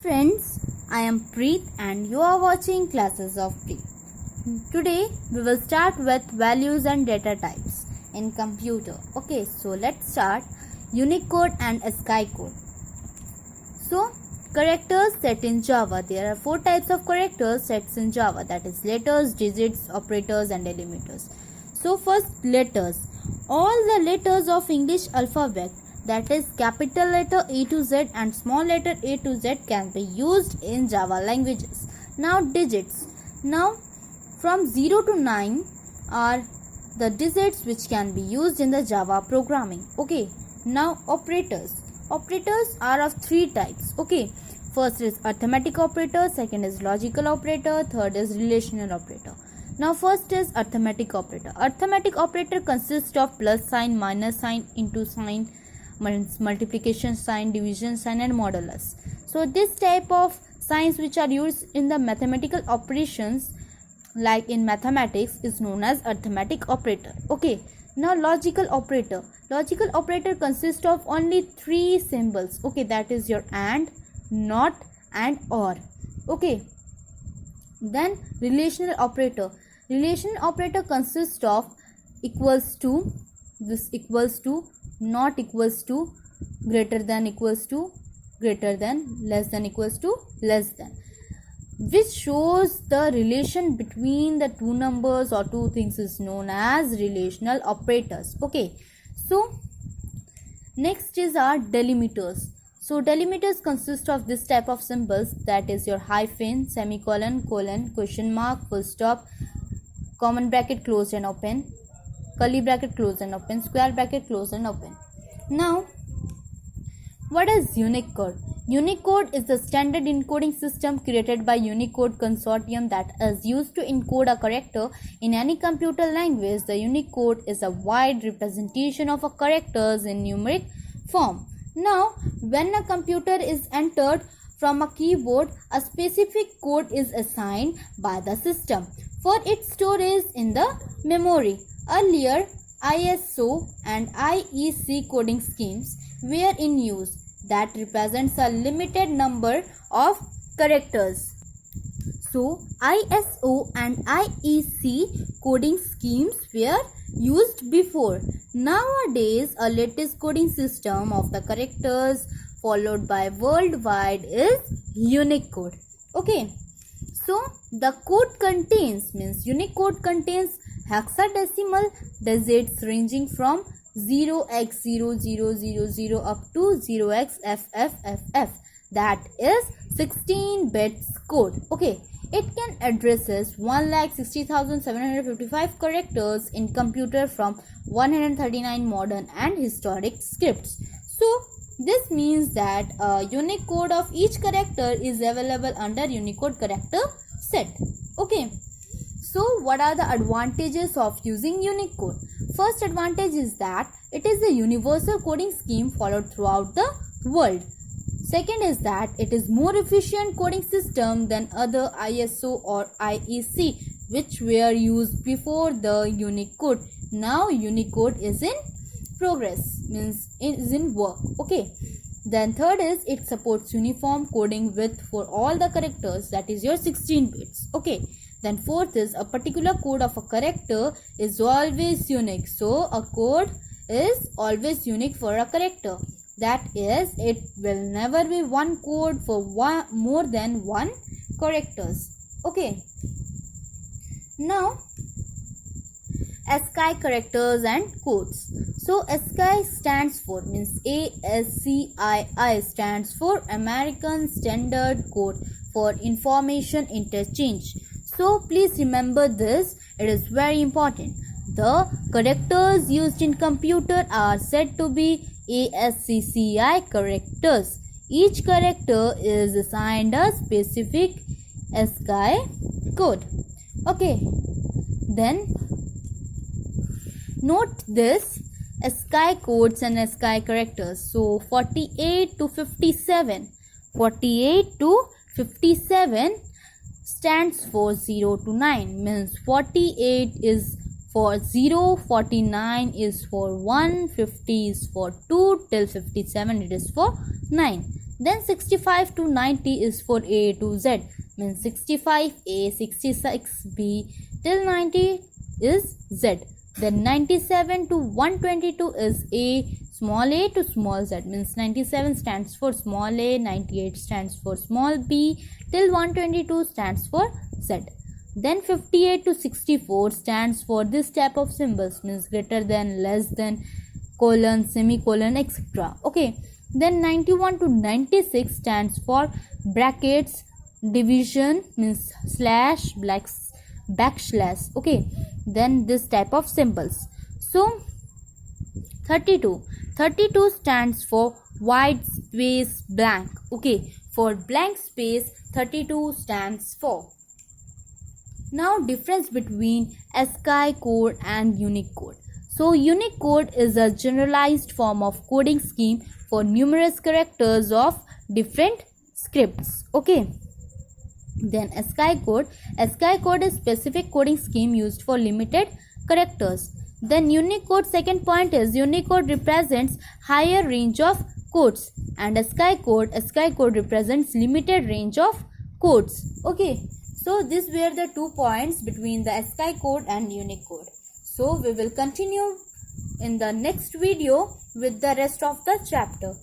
Friends, I am Preet and you are watching Classes of Preet. Today we will start with values and data types in computer. Okay, so let's start Unicode and ASCII code. So, characters set in Java. There are 4 types of characters sets in Java, that is letters, digits, operators and delimiters. So first, letters. All the letters of English alphabet, that is capital letter A to Z and small letter A to Z, can be used in Java languages. Now digits. Now from 0 to 9 are the digits which can be used in the Java programming. Okay. Now operators. Operators are of 3 types. Okay. First is arithmetic operator, second is logical operator, third is relational operator. Now first is arithmetic operator. Arithmetic operator consists of plus sign, minus sign, into sign, multiplication sign, division sign and modulus. So this type of signs which are used in the mathematical operations like in mathematics is known as arithmetic operator. Okay. Now logical operator. Logical operator consists of only 3 symbols. Okay, that is your AND, NOT and OR. Okay. Then relational operator. Relational operator consists of equals to, this equals to, not equals to, greater than equals to, greater than, less than equals to, less than, which shows the relation between the two numbers or two things is known as relational operators. Okay, so next is our delimiters. So delimiters consist of this type of symbols, that is your hyphen, semicolon, colon, question mark, full stop, common bracket closed and open, curly bracket closed and open, square bracket closed and open. Now, what is Unicode? Unicode is the standard encoding system created by Unicode Consortium that is used to encode a character in any computer language. The Unicode is a wide representation of a characters in numeric form. Now, when a computer is entered from a keyboard, a specific code is assigned by the system for its storage in the memory. Earlier, ISO and IEC coding schemes were in use that represents a limited number of characters. So, ISO and IEC coding schemes were used before. Nowadays, a latest coding system of the characters followed by worldwide is Unicode. Okay. So, the code contains, means Unicode contains hexadecimal digits ranging from 0x0000 up to 0xFFFF, that is 16 bits code. Okay, it can addresses 1,60,755 characters in computer from 139 modern and historic scripts. So this means that a unique code of each character is available under Unicode character set. Okay. So what are the advantages of using Unicode? First advantage is that it is a universal coding scheme followed throughout the world. Second is that it is more efficient coding system than other ISO or IEC which were used before the Unicode. Now Unicode is in progress, means it is in work. Okay. Then third is it supports uniform coding width for all the characters, that is your 16 bits. Okay. Then fourth is a particular code of a character is always unique. So a code is always unique for a character. That is, it will never be one code for more than one characters. Okay. Now, ASCII characters and codes. So ASCII stands for, means ASCII stands for American Standard Code for Information Interchange. So please remember this, it is very important. The characters used in computer are said to be ASCII characters. Each character is assigned a specific ASCII code. Okay. Then note this, ASCII codes and ASCII characters. So 48 to 57. 48 to 57 stands for 0 to 9, means 48 is for 0, 49 is for 1, 50 is for 2, till 57 it is for 9. Then 65 to 90 is for A to Z, means 65A, 66B till 90 is Z. Then 97 to 122 is A, small a to small z, means 97 stands for small a, 98 stands for small b, till 122 stands for z. Then 58 to 64 stands for this type of symbols, means greater than, less than, colon, semicolon, etc. Okay. Then 91 to 96 stands for brackets, division, means slash, backslash. Okay. Then this type of symbols. So 32 stands for white space blank. Okay, for blank space 32 stands for. Now difference between ASCII code and Unicode. So Unicode is a generalized form of coding scheme for numerous characters of different scripts. Okay. Then ASCII code is specific coding scheme used for limited characters. Then Unicode, second point is Unicode represents higher range of codes, and ASCII code represents limited range of codes. Okay, so these were the 2 points between the ASCII code and Unicode. So we will continue in the next video with the rest of the chapter.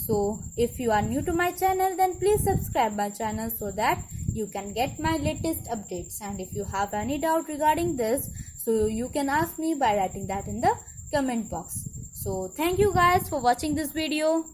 So if you are new to my channel, then please subscribe my channel so that you can get my latest updates. And if you have any doubt regarding this, so you can ask me by writing that in the comment box. So thank you guys for watching this video.